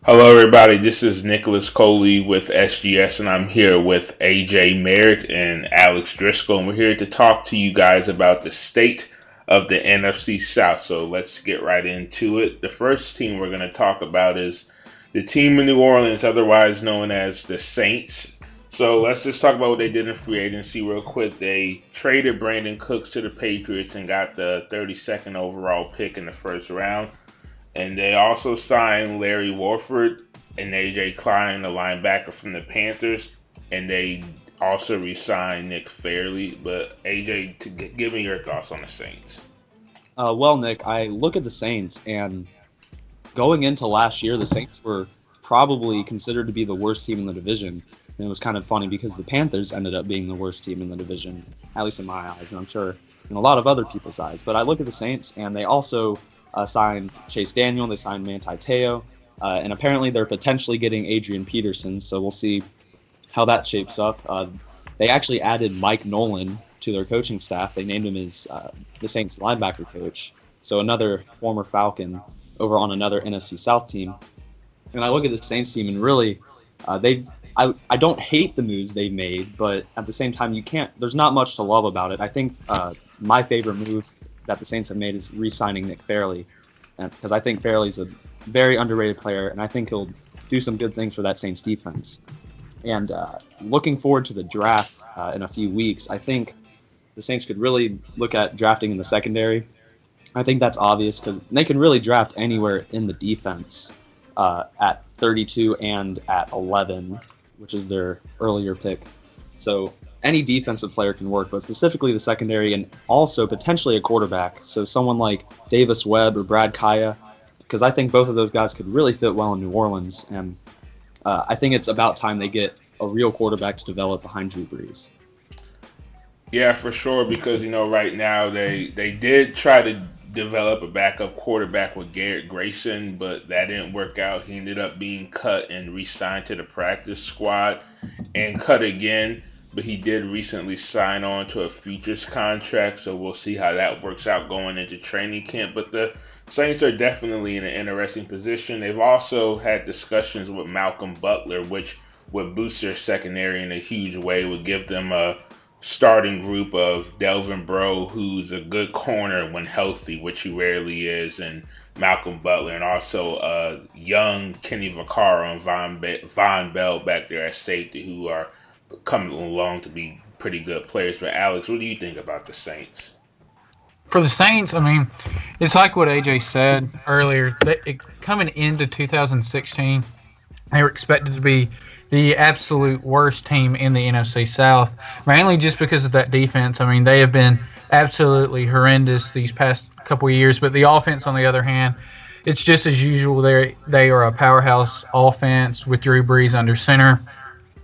Hello, everybody. This is Nicholas Coley with SGS, and I'm here with AJ Merritt and Alex Driscoll, and we're here to talk to you guys about the state of the NFC South. So let's get right into it. The first team we're going to talk about is the team in New Orleans, otherwise known as the Saints. So let's just talk about what they did in free agency real quick. They traded Brandon Cooks to the Patriots and got the 32nd overall pick in the first round. And they also signed Larry Warford and AJ Klein, the linebacker from the Panthers. And they also re-signed Nick Fairley. But AJ, give me your thoughts on the Saints. Well, Nick, I look at the Saints, and going into last year, the Saints were probably considered to be the worst team in the division. And it was kind of funny because the Panthers ended up being the worst team in the division, at least in my eyes, and I'm sure in a lot of other people's eyes. But I look at the Saints, and they also signed Chase Daniel, they signed Manti Te'o, and apparently they're potentially getting Adrian Peterson, so we'll see how that shapes up. They actually added Mike Nolan to their coaching staff. They named him as the Saints linebacker coach, so another former Falcon over on another NFC South team. And I look at the Saints team, and really, I don't hate the moves they've made, but at the same time, there's not much to love about it. I think my favorite move that the Saints have made is re-signing Nick Fairley, because I think Fairley's a very underrated player, and I think he'll do some good things for that Saints defense. And looking forward to the draft in a few weeks, I think the Saints could really look at drafting in the secondary. I think that's obvious because they can really draft anywhere in the defense at 32 and at 11, which is their earlier pick. So any defensive player can work, but specifically the secondary and also potentially a quarterback. So someone like Davis Webb or Brad Kaya, because I think both of those guys could really fit well in New Orleans. And I think it's about time they get a real quarterback to develop behind Drew Brees. Yeah, for sure, because, right now they did try to develop a backup quarterback with Garrett Grayson, but that didn't work out. He ended up being cut and re-signed to the practice squad and cut again. But he did recently sign on to a futures contract, so we'll see how that works out going into training camp. But the Saints are definitely in an interesting position. They've also had discussions with Malcolm Butler, which would boost their secondary in a huge way, would give them a starting group of Delvin Breaux, who's a good corner when healthy, which he rarely is, and Malcolm Butler, and also young Kenny Vaccaro and Von Bell back there at safety, who are coming along to be pretty good players. But Alex, what do you think about the Saints? For the Saints, it's like what AJ said earlier. Coming into 2016, they were expected to be the absolute worst team in the NFC South, mainly just because of that defense. They have been absolutely horrendous these past couple of years, but the offense, on the other hand, it's just as usual. They are a powerhouse offense with Drew Brees under center.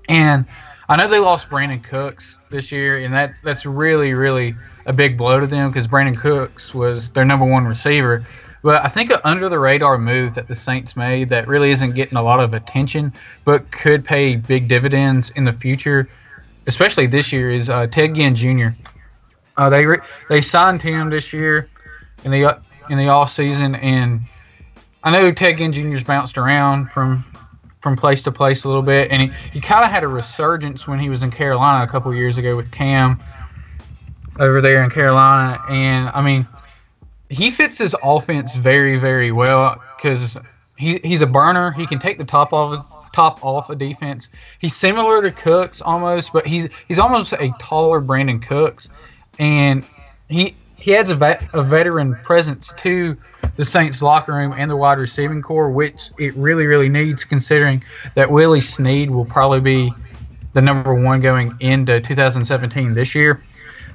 And I know they lost Brandon Cooks this year, and that's really, really a big blow to them because Brandon Cooks was their number one receiver. But I think an under-the-radar move that the Saints made that really isn't getting a lot of attention but could pay big dividends in the future, especially this year, is Ted Ginn Jr. They signed him this year in the offseason, and I know Ted Ginn Jr.'s bounced around from place to place a little bit, and he kind of had a resurgence when he was in Carolina a couple years ago with Cam over there in Carolina. And he fits his offense very, very well because he's a burner. He can take the top off a defense. He's similar to Cooks almost, but he's almost a taller Brandon Cooks, and he adds a veteran presence to the Saints locker room and the wide receiving core, which it really, really needs, considering that Willie Snead will probably be the number one going into 2017 this year.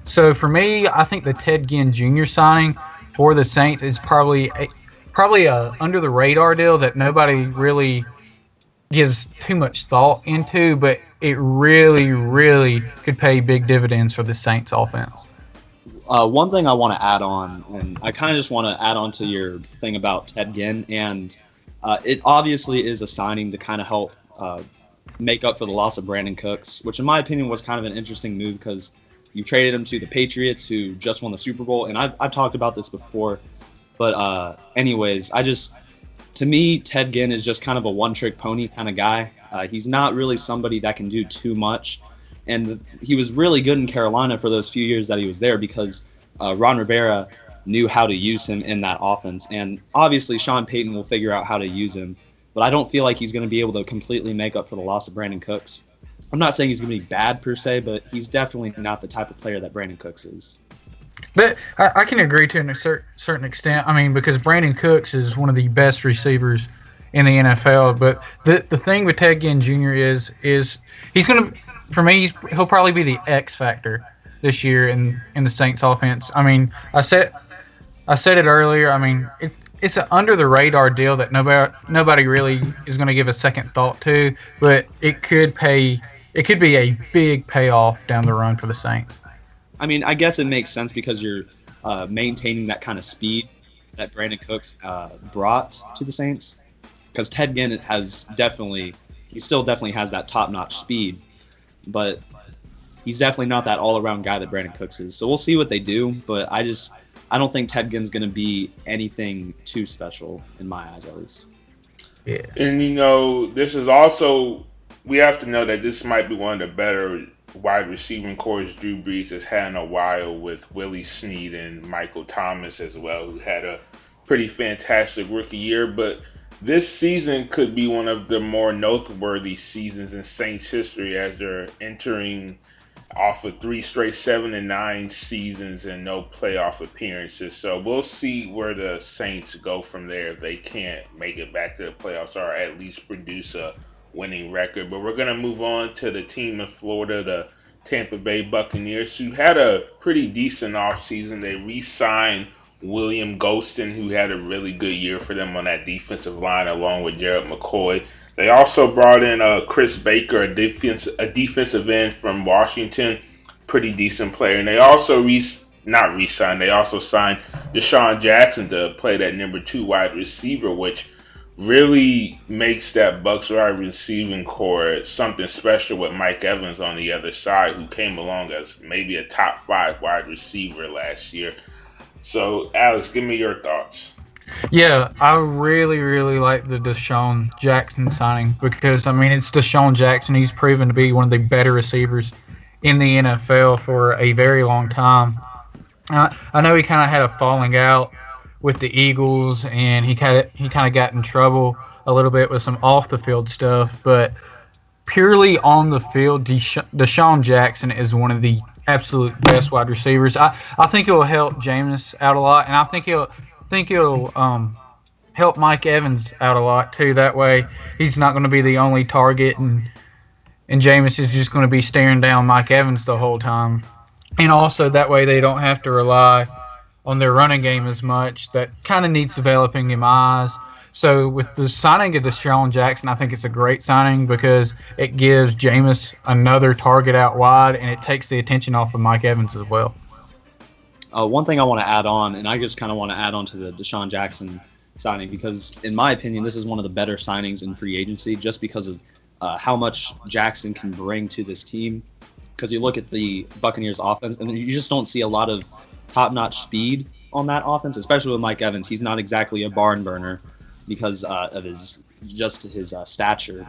So for me, I think the Ted Ginn Jr. signing for the Saints is probably a under the radar deal that nobody really gives too much thought into, but it really, really could pay big dividends for the Saints offense. One thing I want to add on, and I kind of just want to add on to your thing about Ted Ginn, and it obviously is a signing to kind of help make up for the loss of Brandon Cooks, which in my opinion was kind of an interesting move because you traded him to the Patriots, who just won the Super Bowl, and I've talked about this before, but anyways, To me, Ted Ginn is just kind of a one-trick pony kind of guy. He's not really somebody that can do too much. And he was really good in Carolina for those few years that he was there because Ron Rivera knew how to use him in that offense. And obviously, Sean Payton will figure out how to use him. But I don't feel like he's going to be able to completely make up for the loss of Brandon Cooks. I'm not saying he's going to be bad per se, but he's definitely not the type of player that Brandon Cooks is. But I can agree to a certain extent. I mean, because Brandon Cooks is one of the best receivers in the NFL. But the thing with Ted Ginn Jr. is he's going to, for me, he'll probably be the X factor this year in the Saints offense. I mean, I said it earlier. I mean, it's an under the radar deal that nobody really is going to give a second thought to, but it could be a big payoff down the run for the Saints. I mean, I guess it makes sense because you're maintaining that kind of speed that Brandon Cooks brought to the Saints. Because Ted Ginn still definitely has that top-notch speed, but he's definitely not that all-around guy that Brandon Cooks is. So we'll see what they do, but I don't think Ted Ginn's going to be anything too special in my eyes, at least. Yeah. And, this is also, we have to know that this might be one of the better wide receiving cores Drew Brees has had in a while, with Willie Snead and Michael Thomas as well, who had a pretty fantastic rookie year. But this season could be one of the more noteworthy seasons in Saints history, as they're entering off of 3 straight 7-9 seasons and no playoff appearances. So we'll see where the Saints go from there if they can't make it back to the playoffs or at least produce a winning record. But we're going to move on to the team in Florida, the Tampa Bay Buccaneers, who had a pretty decent offseason. They re-signed William Golston, who had a really good year for them on that defensive line, along with Jared McCoy. They also brought in Chris Baker, a defensive end from Washington, pretty decent player. And they also they also signed Deshaun Jackson to play that number 2 wide receiver, which really makes that Bucs wide receiving core something special with Mike Evans on the other side, who came along as maybe a top 5 wide receiver last year. So, Alex, give me your thoughts. Yeah, I really, really like the Deshaun Jackson signing because, I mean, it's Deshaun Jackson. He's proven to be one of the better receivers in the NFL for a very long time. I know he kind of had a falling out with the Eagles, and he kind of got in trouble a little bit with some off-the-field stuff. But purely on the field, Deshaun Jackson is one of the absolute best wide receivers. I think it will help Jameis out a lot, and I think it'll help Mike Evans out a lot too. That way, he's not going to be the only target, and Jameis is just going to be staring down Mike Evans the whole time. And also, that way they don't have to rely on their running game as much. That kind of needs developing in my eyes. So with the signing of Deshaun Jackson, I think it's a great signing because it gives Jameis another target out wide, and it takes the attention off of Mike Evans as well. One thing I want to add on, and I just kind of want to add on to the Deshaun Jackson signing, because in my opinion, this is one of the better signings in free agency just because of how much Jackson can bring to this team. Because you look at the Buccaneers offense, and you just don't see a lot of top-notch speed on that offense, especially with Mike Evans. He's not exactly a barn burner because of his stature.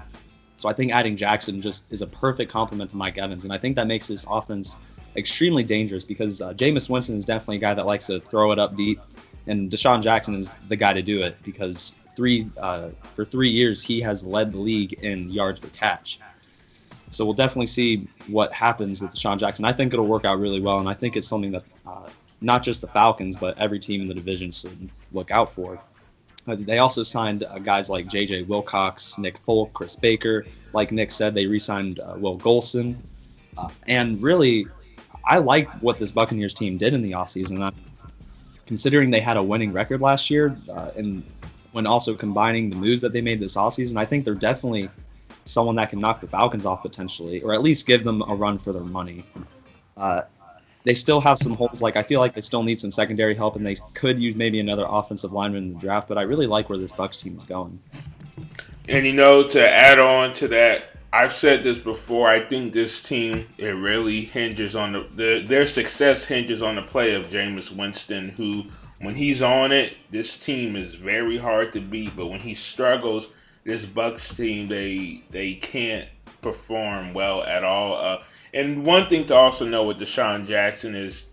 So I think adding Jackson just is a perfect complement to Mike Evans, and I think that makes this offense extremely dangerous because Jameis Winston is definitely a guy that likes to throw it up deep, and Deshaun Jackson is the guy to do it because for 3 years he has led the league in yards per catch. So we'll definitely see what happens with Deshaun Jackson. I think it'll work out really well, and I think it's something that not just the Falcons, but every team in the division should look out for. They also signed guys like J.J. Wilcox, Nick Folk, Chris Baker. Like Nick said, they re-signed Will Golston. And really, I liked what this Buccaneers team did in the offseason. Considering they had a winning record last year, and when also combining the moves that they made this offseason, I think they're definitely someone that can knock the Falcons off potentially, or at least give them a run for their money. They still have some holes. Like I feel like they still need some secondary help, and they could use maybe another offensive lineman in the draft. But I really like where this Bucs team is going. And to add on to that, I've said this before. I think this team, it really hinges on their success hinges on the play of Jameis Winston, who when he's on it, this team is very hard to beat. But when he struggles, this Bucks team they can't perform well at all. And one thing to also know with Deshaun Jackson is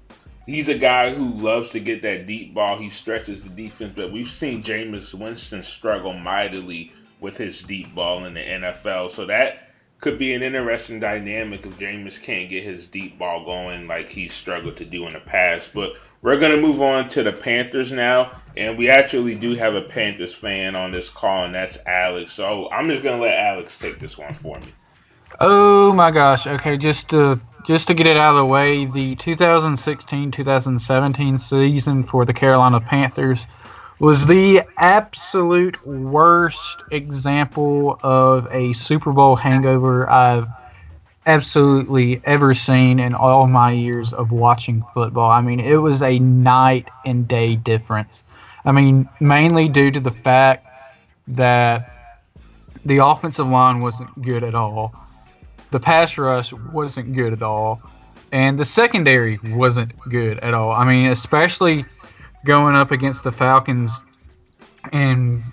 he's a guy who loves to get that deep ball. He stretches the defense, but we've seen Jameis Winston struggle mightily with his deep ball in the NFL. So that could be an interesting dynamic if Jameis can't get his deep ball going like he's struggled to do in the past. But we're going to move on to the Panthers now. And we actually do have a Panthers fan on this call, and that's Alex. So I'm just going to let Alex take this one for me. Oh my gosh. Okay, just to get it out of the way, the 2016-2017 season for the Carolina Panthers was the absolute worst example of a Super Bowl hangover I've absolutely ever seen in all my years of watching football. I mean, it was a night and day difference. I mean, mainly due to the fact that the offensive line wasn't good at all. The pass rush wasn't good at all. And the secondary wasn't good at all. I mean, especially going up against the Falcons in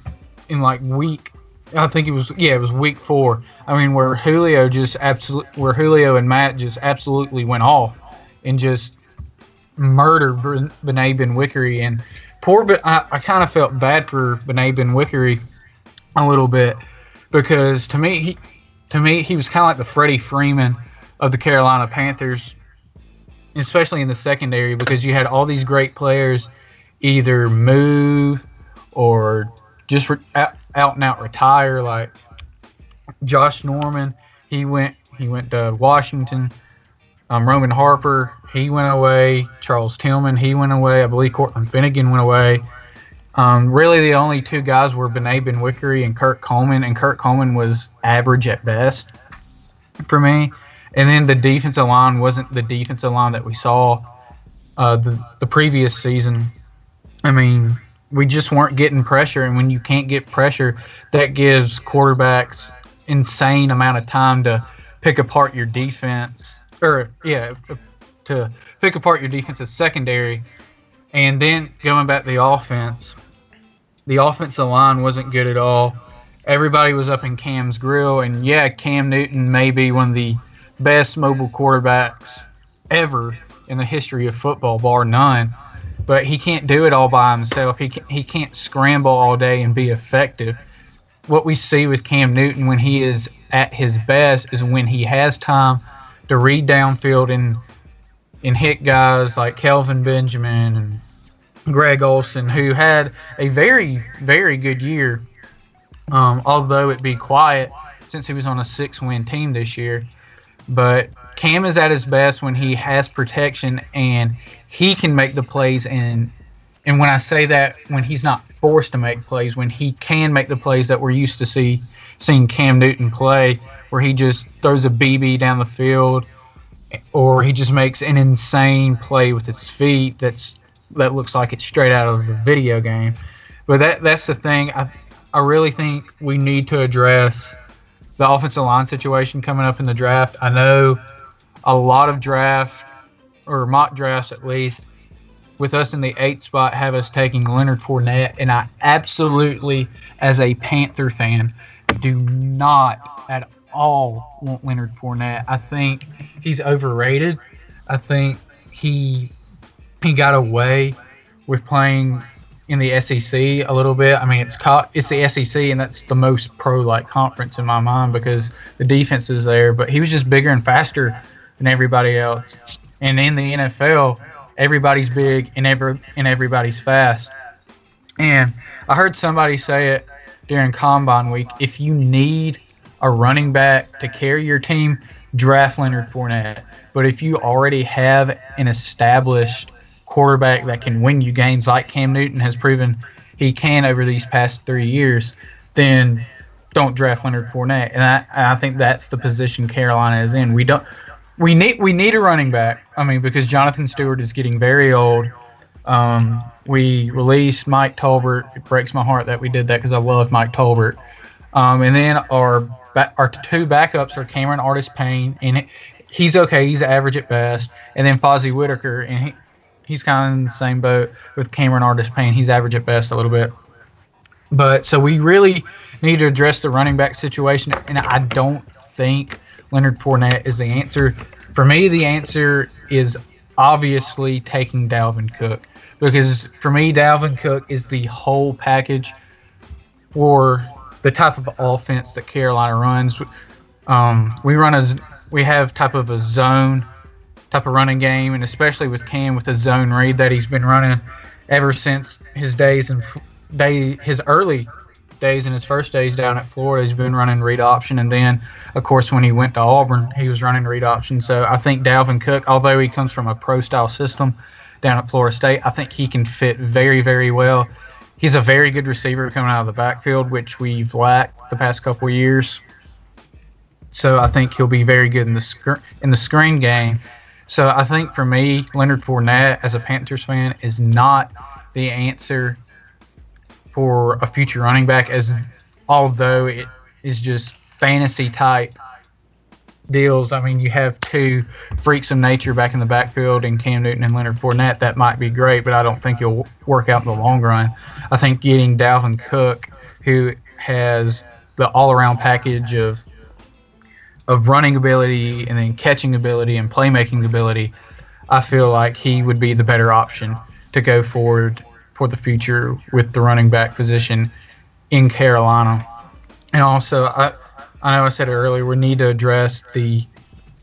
like week, I think it was week 4. I mean, where Julio and Matt just absolutely went off and just murdered Bené Benwickery. And I kind of felt bad for Bené Benwickery a little bit because to me he was kind of like the Freddie Freeman of the Carolina Panthers, especially in the secondary, because you had all these great players either move or just out and out retire. Like Josh Norman, he went to Washington. Roman Harper, he went away. Charles Tillman, he went away. I believe Cortland Finnegan went away. Really, the only two guys were Bené Benwickery and Kurt Coleman, and Kurt Coleman was average at best for me. And then the defensive line wasn't the defensive line that we saw the previous season. I mean, we just weren't getting pressure, and when you can't get pressure, that gives quarterbacks insane amount of time to pick apart your defense, to pick apart your defensive secondary. And then going back to the offense, the offensive line wasn't good at all. Everybody was up in Cam's grill, and yeah, Cam Newton may be one of the best mobile quarterbacks ever in the history of football, bar none. But he can't do it all by himself. He can't scramble all day and be effective. What we see with Cam Newton when he is at his best is when he has time to read downfield and hit guys like Kelvin Benjamin and Greg Olsen, who had a very, very good year, although it be quiet since he was on a 6-win team this year. But Cam is at his best when he has protection and he can make the plays. And when I say that, when he's not forced to make plays, when he can make the plays that we're used to seeing Cam Newton play, where he just throws a BB down the field, or he just makes an insane play with his feet that looks like it's straight out of a video game. But that's the thing. I really think we need to address the offensive line situation coming up in the draft. I know a lot of mock drafts at least, with us in the 8th spot, have us taking Leonard Fournette, and I absolutely, as a Panther fan, do not at all want Leonard Fournette. I think he's overrated. I think he got away with playing in the SEC a little bit. I mean, it's the SEC, and that's the most pro-like conference in my mind because the defense is there. But he was just bigger and faster than everybody else. And in the NFL, everybody's big and everybody's fast. And I heard somebody say it during Combine Week: if you need a running back to carry your team, draft Leonard Fournette. But if you already have an established quarterback that can win you games like Cam Newton has proven he can over these past 3 years, then don't draft Leonard Fournette. And I think that's the position Carolina is in. We need a running back. I mean, because Jonathan Stewart is getting very old. We released Mike Tolbert. It breaks my heart that we did that because I love Mike Tolbert. And then our two backups are Cameron Artis-Payne, and he's okay. He's average at best. And then Fozzie Whitaker, and he's kind of in the same boat with Cameron Artis-Payne. He's average at best a little bit. But so we really need to address the running back situation, and I don't think Leonard Fournette is the answer. For me, the answer is obviously taking Dalvin Cook, because for me, Dalvin Cook is the whole package for the type of offense that Carolina runs. We have type of a zone type of running game, and especially with Cam with the zone read that he's been running ever since his his early days and his first days down at Florida. He's been running read option, and then of course when he went to Auburn, he was running read option. So I think Dalvin Cook, although he comes from a pro style system down at Florida State, I think he can fit very, very well. He's a very good receiver coming out of the backfield, which we've lacked the past couple of years. So I think he'll be very good in the screen game. So I think for me, Leonard Fournette, as a Panthers fan, is not the answer for a future running back, although it is just fantasy type deals. I mean, you have two freaks of nature back in the backfield in Cam Newton and Leonard Fournette. That might be great, but I don't think it'll work out in the long run. I think getting Dalvin Cook, who has the all-around package of running ability and then catching ability and playmaking ability, I feel like he would be the better option to go forward for the future with the running back position in Carolina. And also, I know I said it earlier, we need to address the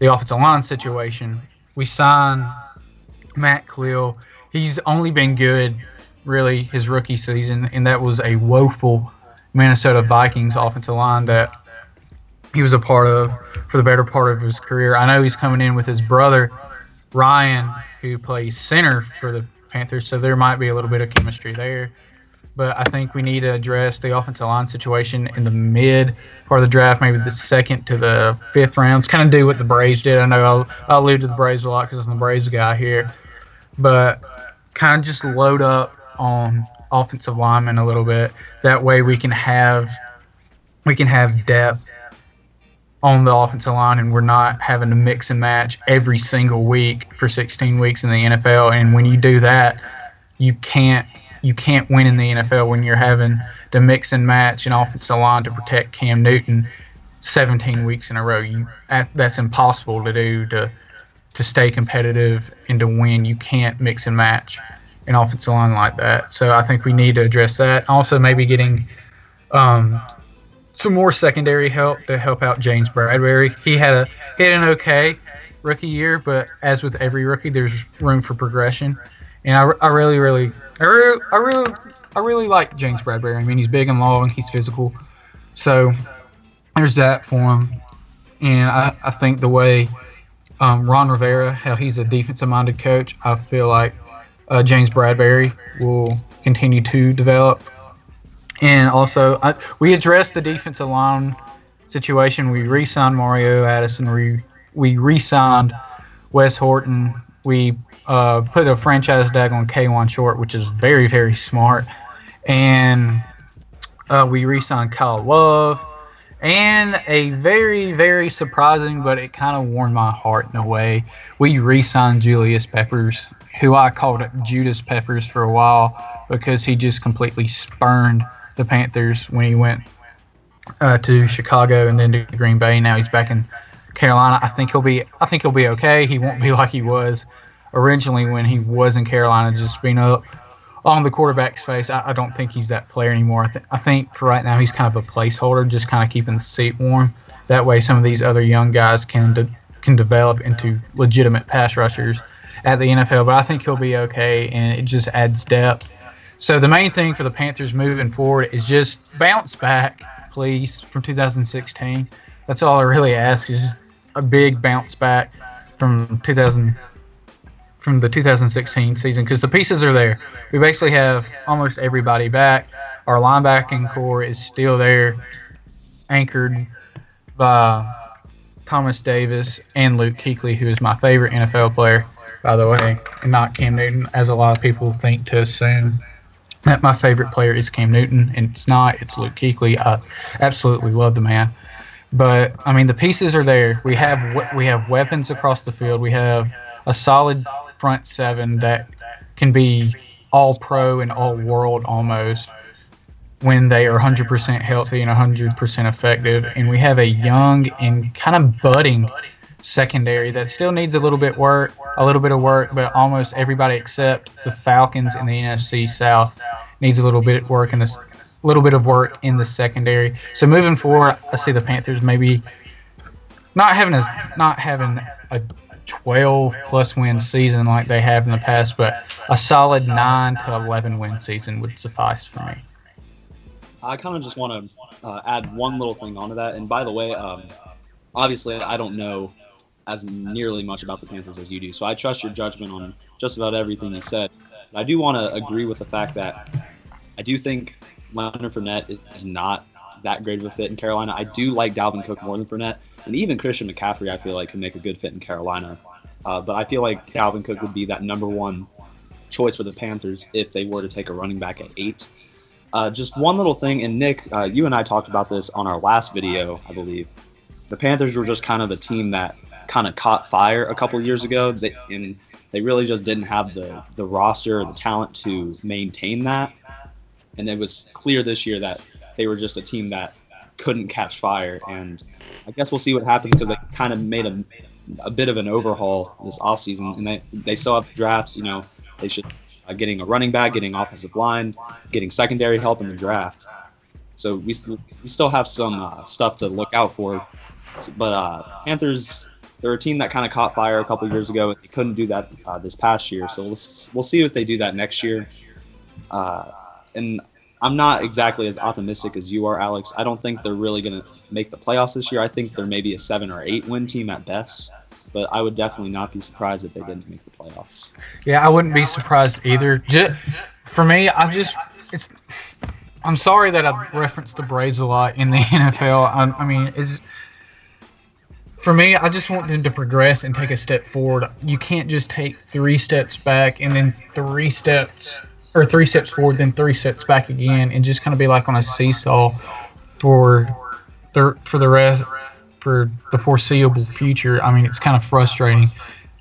offensive line situation. We signed Matt Khalil. He's only been good, really, his rookie season, and that was a woeful Minnesota Vikings offensive line that he was a part of for the better part of his career. I know he's coming in with his brother, Ryan, who plays center for the Panthers, so there might be a little bit of chemistry there. But I think we need to address the offensive line situation in the mid part of the draft, maybe the 2nd to the 5th rounds. Kind of do what the Braves did. I know I'll allude to the Braves a lot because I'm the Braves guy here. But kind of just load up on offensive linemen a little bit. That way we can have depth on the offensive line, and we're not having to mix and match every single week for 16 weeks in the NFL. And when you do that, you can't win in the NFL when you're having to mix and match an offensive line to protect Cam Newton 17 weeks in a row. That's impossible to do to stay competitive and to win. You can't mix and match an offensive line like that. So I think we need to address that. Also, maybe getting some more secondary help to help out James Bradbury. He had an okay rookie year, but as with every rookie, there's room for progression. And I really like James Bradbury. I mean, he's big and long, he's physical, so there's that for him. And I think the way Ron Rivera, how he's a defensive-minded coach, I feel like James Bradbury will continue to develop. And also, we addressed the defensive line situation. We re-signed Mario Addison. We re-signed Wes Horton. We put a franchise tag on K1 Short, which is very, very smart. And we re-signed Kyle Love. And a very, very surprising, but it kind of warmed my heart in a way, we re-signed Julius Peppers, who I called Judas Peppers for a while because he just completely spurned the Panthers when he went to Chicago and then to Green Bay. Now he's back in Carolina. I think he'll be okay. He won't be like he was originally when he was in Carolina, just being up on the quarterback's face. I don't think he's that player anymore. I think for right now he's kind of a placeholder, just kind of keeping the seat warm. That way some of these other young guys can develop into legitimate pass rushers at the NFL. But I think he'll be okay, and it just adds depth. So the main thing for the Panthers moving forward is just bounce back, please, from 2016. That's all I really ask, is a big bounce back from the 2016 season, because the pieces are there. We basically have almost everybody back. Our linebacking core is still there, anchored by Thomas Davis and Luke Kuechly, who is my favorite NFL player, by the way, and not Cam Newton, as a lot of people think to assume that my favorite player is Cam Newton, and it's not. It's Luke Kuechly. I absolutely love the man. But, I mean, the pieces are there. We have weapons across the field. We have a solid front seven that can be all pro and all world almost when they are 100% healthy and 100% effective. And we have a young and kind of budding secondary that still needs a little bit of work, but almost everybody except the Falcons in the NFC South needs a little bit of work in this. Little bit of work in the secondary. So moving forward, I see the Panthers maybe not having a 12+ win season like they have in the past, but a solid 9 to 11 win season would suffice for me. I kind of just want to add one little thing onto that. And by the way, obviously I don't know as nearly much about the Panthers as you do, so I trust your judgment on just about everything you said. But I do want to agree with the fact that I do think Leonard Fournette is not that great of a fit in Carolina. I do like Dalvin Cook more than Fournette, and even Christian McCaffrey I feel like can make a good fit in Carolina. But I feel like Dalvin Cook would be that number one choice for the Panthers if they were to take a running back at 8. Just one little thing, and Nick, you and I talked about this on our last video, I believe. The Panthers were just kind of a team that kind of caught fire a couple of years ago, and they really just didn't have the roster or the talent to maintain that. And it was clear this year that they were just a team that couldn't catch fire. And I guess we'll see what happens because they kind of made a bit of an overhaul this offseason. And they still have drafts. They should getting a running back, getting offensive line, getting secondary help in the draft. So we still have some stuff to look out for. But Panthers, they're a team that kind of caught fire a couple years ago. They couldn't do that this past year. So we'll see if they do that next year. And I'm not exactly as optimistic as you are, Alex. I don't think they're really going to make the playoffs this year. I think they're maybe a 7 or 8 win team at best. But I would definitely not be surprised if they didn't make the playoffs. Yeah, I wouldn't be surprised either. For me, I'm sorry that I referenced the Braves a lot in the NFL. For me, I just want them to progress and take a step forward. You can't just take 3 steps back and then 3 steps forward, then 3 steps back again, and just kind of be like on a seesaw for the foreseeable future. It's kind of frustrating,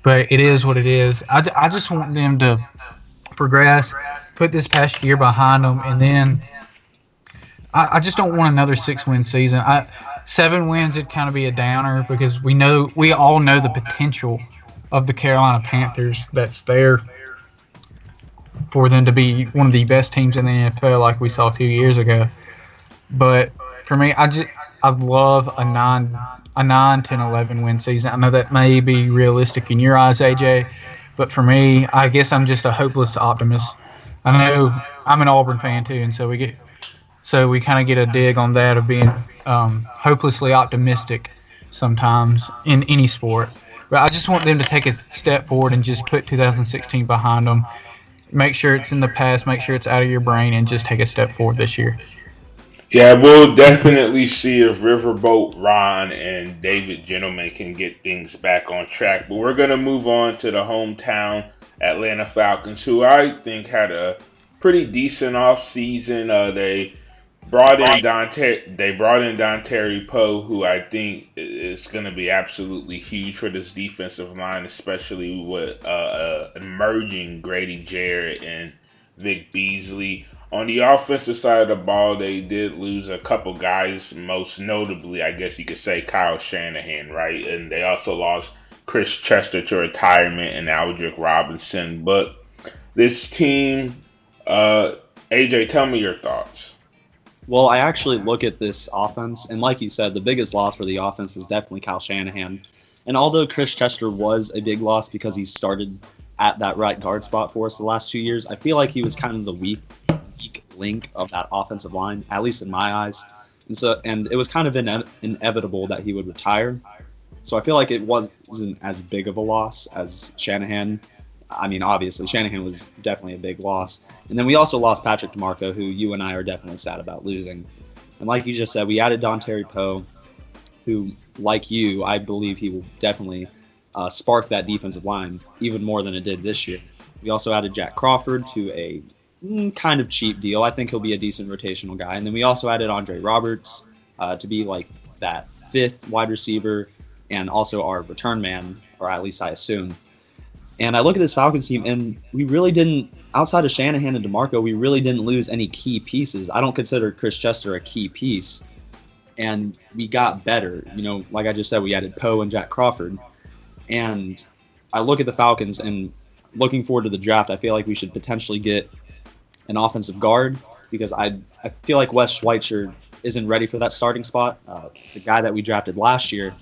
but it is what it is. I just want them to progress, put this past year behind them, and then I just don't want another 6-win season. 7 wins, it'd kind of be a downer because we all know the potential of the Carolina Panthers that's there for them to be one of the best teams in the NFL like we saw 2 years ago. But for me, I'd love a 9 to 11 win season. I know that may be realistic in your eyes, AJ, but for me, I guess I'm just a hopeless optimist. I know I'm an Auburn fan too, and so we kind of get a dig on that of being hopelessly optimistic sometimes in any sport. But I just want them to take a step forward and just put 2016 behind them. Make sure it's in the past, make sure it's out of your brain, and just take a step forward this year. Yeah, we'll definitely see if Riverboat Ron and David Gentleman can get things back on track. But we're going to move on to the hometown Atlanta Falcons, who I think had a pretty decent offseason. They brought in Dontari Poe, who I think is going to be absolutely huge for this defensive line, especially with emerging Grady Jarrett and Vic Beasley. On the offensive side of the ball, they did lose a couple guys, most notably, I guess you could say, Kyle Shanahan, right? And they also lost Chris Chester to retirement and Aldrick Robinson. But this team, AJ, tell me your thoughts. Well, I actually look at this offense, and like you said, the biggest loss for the offense was definitely Kyle Shanahan. And although Chris Chester was a big loss because he started at that right guard spot for us the last 2 years, I feel like he was kind of the weak link of that offensive line, at least in my eyes. And it was kind of inevitable that he would retire. So I feel like it wasn't as big of a loss as Shanahan. Obviously, Shanahan was definitely a big loss. And then we also lost Patrick DeMarco, who you and I are definitely sad about losing. And like you just said, we added Dontari Poe, who, like you, I believe he will definitely spark that defensive line even more than it did this year. We also added Jack Crawford to a kind of cheap deal. I think he'll be a decent rotational guy. And then we also added Andre Roberts to be like that 5th wide receiver and also our return man, or at least I assume. And I look at this Falcons team, and we really didn't, outside of Shanahan and DeMarco, we really didn't lose any key pieces. I don't consider Chris Chester a key piece. And we got better. Like I just said, we added Poe and Jack Crawford. And I look at the Falcons, and looking forward to the draft, I feel like we should potentially get an offensive guard, because I feel like Wes Schweitzer isn't ready for that starting spot, the guy that we drafted last year.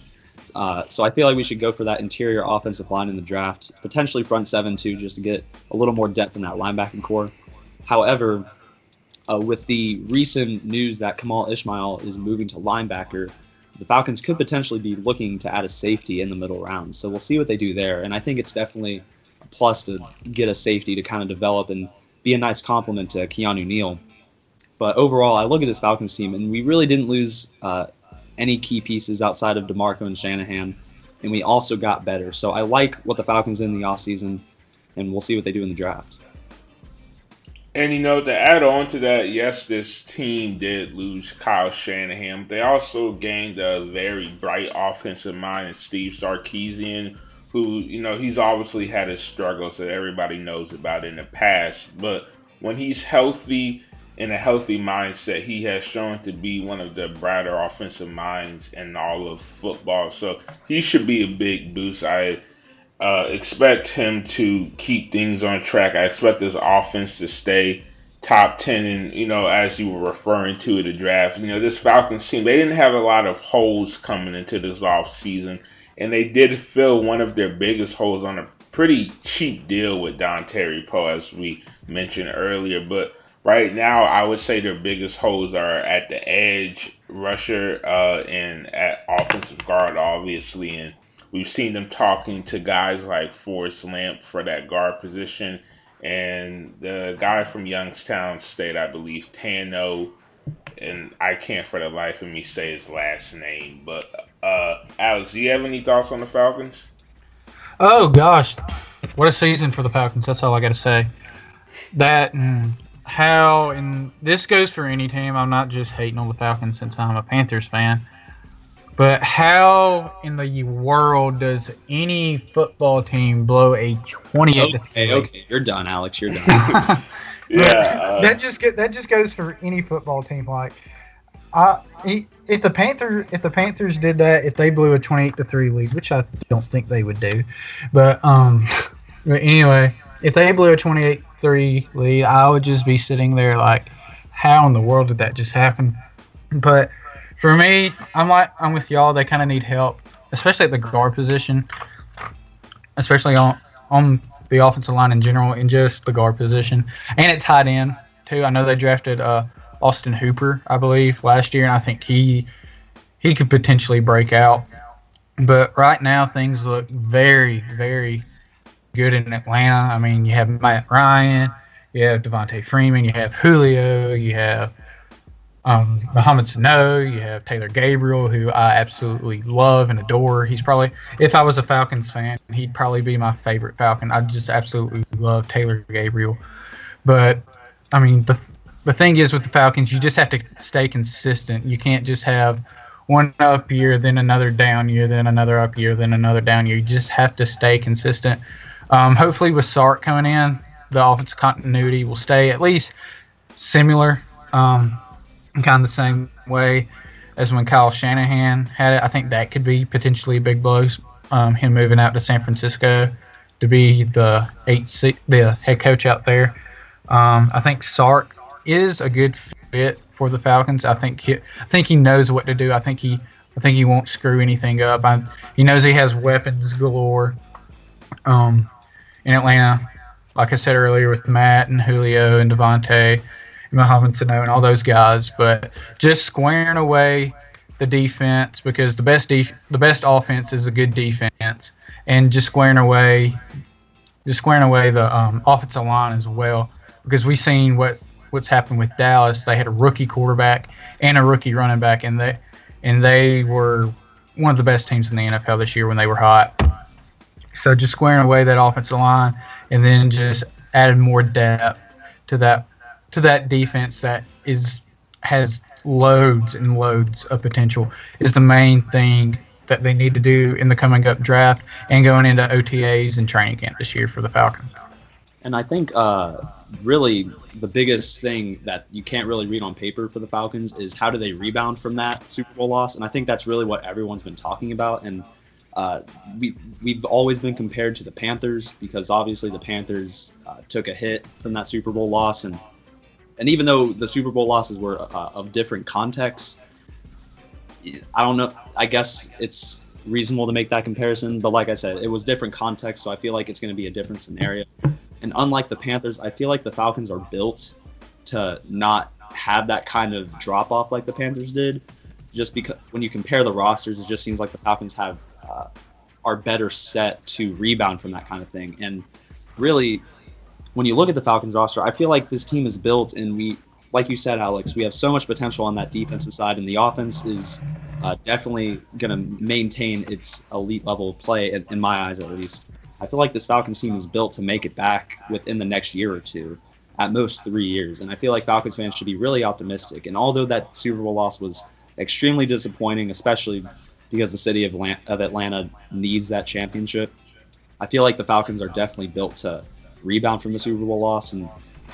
So I feel like we should go for that interior offensive line in the draft, potentially front seven too, just to get a little more depth in that linebacking core. However, with the recent news that Kamal Ishmael is moving to linebacker, the Falcons could potentially be looking to add a safety in the middle round. So we'll see what they do there. And I think it's definitely a plus to get a safety to kind of develop and be a nice compliment to Keanu Neal. But overall, I look at this Falcons team, and we really didn't lose any key pieces outside of DeMarco and Shanahan, and we also got better. So I like what the Falcons did in the offseason, and we'll see what they do in the draft. And to add on to that, yes, this team did lose Kyle Shanahan. They also gained a very bright offensive mind in Steve Sarkisian, who, he's obviously had his struggles that everybody knows about in the past. But when he's healthy, in a healthy mindset, he has shown to be one of the brighter offensive minds in all of football. So he should be a big boost. I expect him to keep things on track. I expect this offense to stay top 10. And, as you were referring to in the draft, this Falcons team, they didn't have a lot of holes coming into this off season. And they did fill one of their biggest holes on a pretty cheap deal with Dontari Poe, as we mentioned earlier. But right now, I would say their biggest holes are at the edge rusher and at offensive guard, obviously. And we've seen them talking to guys like Forrest Lamp for that guard position. And the guy from Youngstown State, I believe, Tano, and I can't for the life of me say his last name. But, Alex, do you have any thoughts on the Falcons? Oh, gosh. What a season for the Falcons. That's all I got to say. That and how, and this goes for any team. I'm not just hating on the Falcons since I'm a Panthers fan. But how in the world does any football team blow a 28-3? Okay, you're done, Alex. You're done. Yeah, that just goes for any football team. Like, if the Panthers did that, if they blew a 28-3 lead, which I don't think they would do, but anyway, if they blew a 28-3 lead, I would just be sitting there like, how in the world did that just happen? But for me, I'm with y'all. They kind of need help, especially at the guard position, especially on the offensive line in general, and just the guard position, and at tight end too. I know they drafted Austin Hooper, I believe, last year, and I think he could potentially break out. But right now, things look very, very good in Atlanta. I mean, you have Matt Ryan, you have Devontae Freeman, you have Julio, you have Mohamed Sano, you have Taylor Gabriel, who I absolutely love and adore. He's probably, if I was a Falcons fan, he'd probably be my favorite Falcon. I just absolutely love Taylor Gabriel. But, I mean, the thing is with the Falcons, you just have to stay consistent. You can't just have one up year, then another down year, then another up year, then another down year. You just have to stay consistent. Hopefully with Sark coming in, the offensive continuity will stay at least similar, kind of the same way as when Kyle Shanahan had it. I think that could be potentially big blows. Him moving out to San Francisco to be the head coach out there. I think Sark is a good fit for the Falcons. I think he knows what to do. I think he won't screw anything up. He knows he has weapons galore. In Atlanta, like I said earlier, with Matt and Julio and Devontae and Mohamed Sano and all those guys, but just squaring away the defense, because the best offense is a good defense, and just squaring away the offensive line as well, because we've seen what's happened with Dallas. They had a rookie quarterback and a rookie running back, and they were one of the best teams in the NFL this year when they were hot. So just squaring away that offensive line, and then just added more depth to that defense that has loads and loads of potential is the main thing that they need to do in the coming up draft and going into OTAs and training camp this year for the Falcons. And I think really the biggest thing that you can't really read on paper for the Falcons is how do they rebound from that Super Bowl loss. And I think that's really what everyone's been talking about. And we've always been compared to the Panthers because obviously the Panthers took a hit from that Super Bowl loss. And even though the Super Bowl losses were of different contexts, I don't know. I guess it's reasonable to make that comparison. But like I said, it was different context. So I feel like it's going to be a different scenario. And unlike the Panthers, I feel like the Falcons are built to not have that kind of drop off like the Panthers did. Just because when you compare the rosters, it just seems like the Falcons are better set to rebound from that kind of thing. And really, when you look at the Falcons roster, I feel like this team is built, and we, like you said, Alex, we have so much potential on that defensive side, and the offense is definitely going to maintain its elite level of play, in my eyes at least. I feel like this Falcons team is built to make it back within the next year or two, at most 3 years. And I feel like Falcons fans should be really optimistic. And although that Super Bowl loss was extremely disappointing, especially because the city of Atlanta needs that championship, I feel like the Falcons are definitely built to rebound from the Super Bowl loss and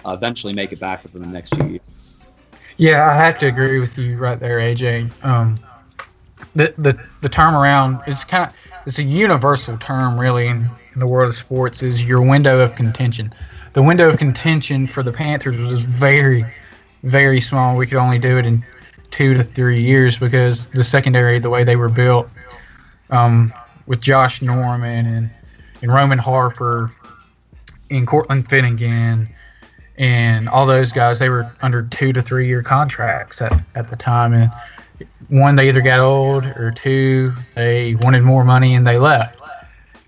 eventually make it back within the next few years. Yeah, I have to agree with you right there, AJ. The term around is it's a universal term really in the world of sports, is your window of contention. The window of contention for the Panthers was very, very small. We could only do it in 2 to 3 years because the secondary, the way they were built, with Josh Norman and Roman Harper and Cortland Finnegan and all those guys, they were under 2 to 3 year contracts at the time. And one, they either got old, or two, they wanted more money and they left.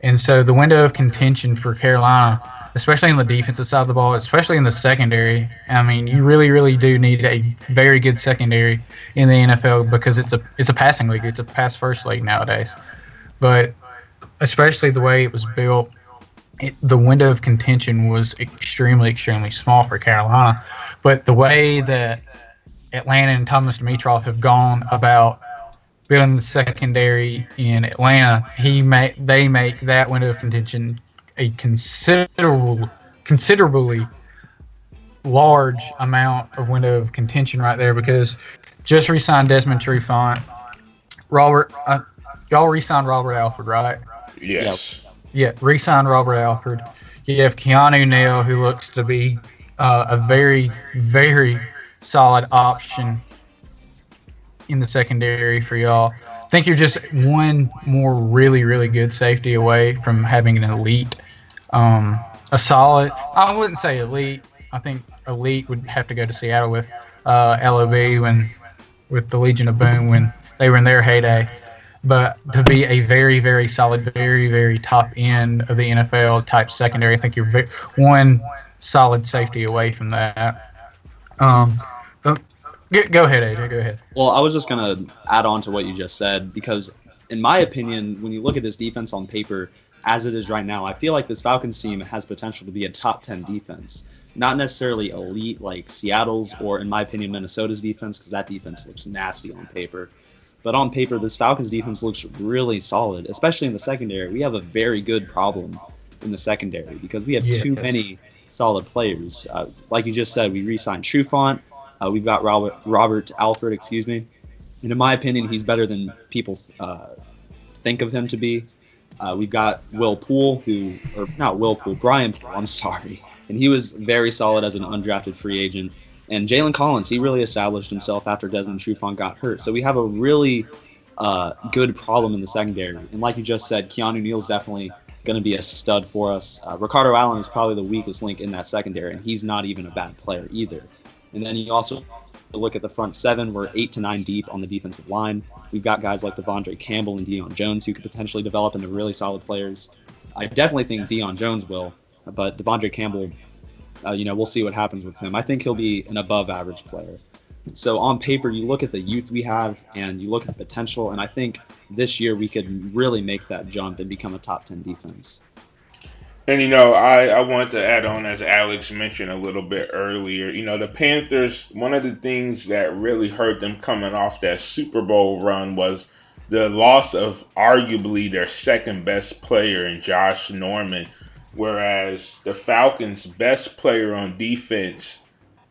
And so the window of contention for Carolina, especially on the defensive side of the ball, especially in the secondary, I mean, you really, really do need a very good secondary in the NFL because it's a passing league. It's a pass-first league nowadays. But especially the way it was built, the window of contention was extremely, extremely small for Carolina. But the way that Atlanta and Thomas Dimitroff have gone about building the secondary in Atlanta, they make that window of contention a considerably large amount of window of contention right there, because just re-signed Desmond Trufant. Y'all re-signed Robert Alford, right? Yes. Yeah, re-signed Robert Alford. You have Keanu Neal, who looks to be a very, very solid option in the secondary for y'all. I think you're just one more really, really good safety away from having an elite, a solid. I wouldn't say elite. I think elite would have to go to Seattle with LOB with the Legion of Boom when they were in their heyday. But to be a very, very solid, very, very top end of the NFL type secondary, I think you're one solid safety away from that. Go ahead, AJ. Go ahead. Well, I was just going to add on to what you just said, because in my opinion, when you look at this defense on paper, as it is right now, I feel like this Falcons team has potential to be a top 10 defense. Not necessarily elite like Seattle's or, in my opinion, Minnesota's defense, because that defense looks nasty on paper. But on paper, this Falcons defense looks really solid, especially in the secondary. We have a very good problem in the secondary because we have too many solid players. Like you just said, we re-signed Trufant. We've got Robert Alford, and in my opinion, he's better than people think of him to be. We've got Brian Poole, I'm sorry. And he was very solid as an undrafted free agent. And Jalen Collins, he really established himself after Desmond Trufant got hurt. So we have a really good problem in the secondary. And like you just said, Keanu Neal's definitely going to be a stud for us. Ricardo Allen is probably the weakest link in that secondary, and he's not even a bad player either. And then you also look at the front seven. We're 8 to 9 deep on the defensive line. We've got guys like Devondre Campbell and Deion Jones who could potentially develop into really solid players. I definitely think Deion Jones will, but Devondre Campbell, we'll see what happens with him. I think he'll be an above-average player. So on paper, you look at the youth we have and you look at the potential, and I think this year we could really make that jump and become a top 10 defense. And, I wanted to add on, as Alex mentioned a little bit earlier, the Panthers, one of the things that really hurt them coming off that Super Bowl run was the loss of arguably their second best player in Josh Norman, whereas the Falcons' best player on defense,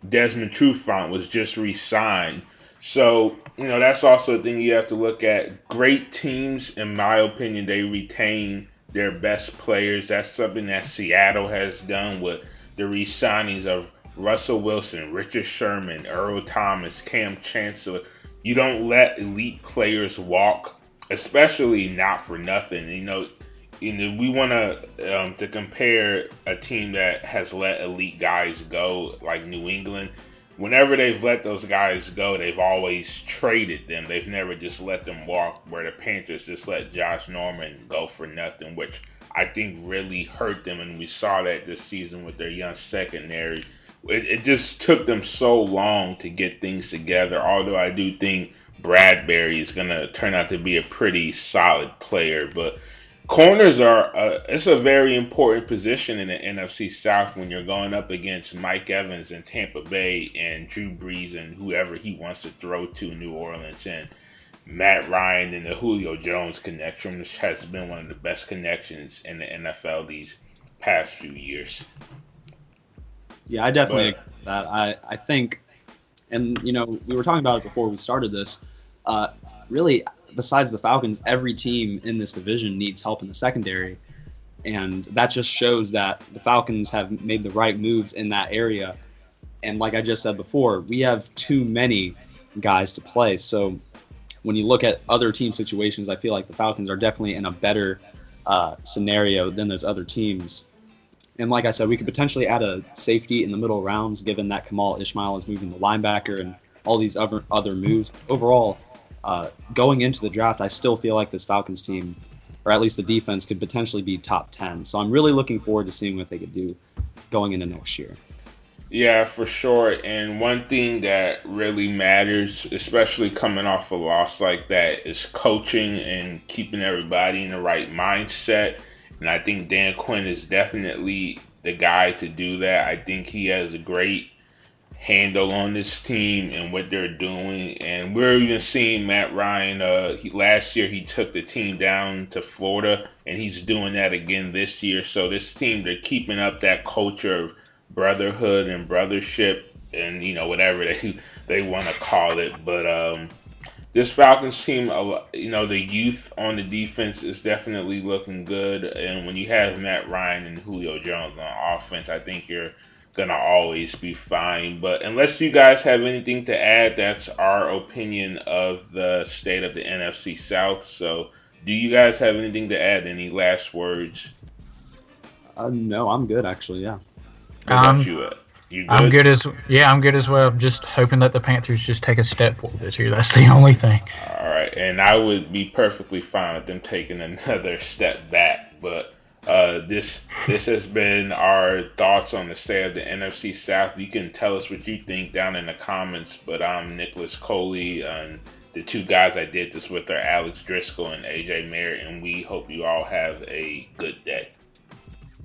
Desmond Trufant, was just re-signed. So, that's also a thing you have to look at. Great teams, in my opinion, they retain their best players. That's something that Seattle has done with the re-signings of Russell Wilson, Richard Sherman, Earl Thomas, Cam Chancellor. You don't let elite players walk, especially not for nothing. We want to compare a team that has let elite guys go, like New England. Whenever they've let those guys go, they've always traded them. They've never just let them walk. Where the Panthers just let Josh Norman go for nothing, which I think really hurt them. And we saw that this season with their young secondary. It just took them so long to get things together. Although I do think Bradbury is going to turn out to be a pretty solid player, but corners are it's a very important position in the NFC South when you're going up against Mike Evans in Tampa Bay and Drew Brees and whoever he wants to throw to New Orleans, and Matt Ryan and the Julio Jones connection, which has been one of the best connections in the NFL these past few years. Yeah, I definitely agree with that. I think, and we were talking about it before we started this. Really, besides the Falcons, every team in this division needs help in the secondary, and that just shows that the Falcons have made the right moves in that area. And like I just said before, we have too many guys to play. So when you look at other team situations, I feel like the Falcons are definitely in a better scenario than those other teams. And like I said, we could potentially add a safety in the middle rounds, given that Kamal Ishmael is moving to linebacker and all these other moves. Overall, going into the draft, I still feel like this Falcons team, or at least the defense, could potentially be top 10. So I'm really looking forward to seeing what they could do going into next year. Yeah, for sure. And one thing that really matters, especially coming off a loss like that, is coaching and keeping everybody in the right mindset. And I think Dan Quinn is definitely the guy to do that. I think he has a great handle on this team and what they're doing. And we're even seeing Matt Ryan. Last year he took the team down to Florida, and he's doing that again this year. So this team, they're keeping up that culture of brotherhood and brothership, and whatever they want to call it. But this Falcons team, the youth on the defense is definitely looking good. And when you have Matt Ryan and Julio Jones on offense, I think you're going to always be fine. But unless you guys have anything to add, that's our opinion of the state of the NFC South. So do you guys have anything to add? Any last words? No, I'm good, actually, yeah. What about you? You good? I'm good as well. Just hoping that the Panthers just take a step forward this year. That's the only thing. All right, and I would be perfectly fine with them taking another step back. But this has been our thoughts on the state of the NFC South. You can tell us what you think down in the comments. But I'm Nicholas Coley, and the two guys I did this with are Alex Driscoll and AJ Merritt, and we hope you all have a good day.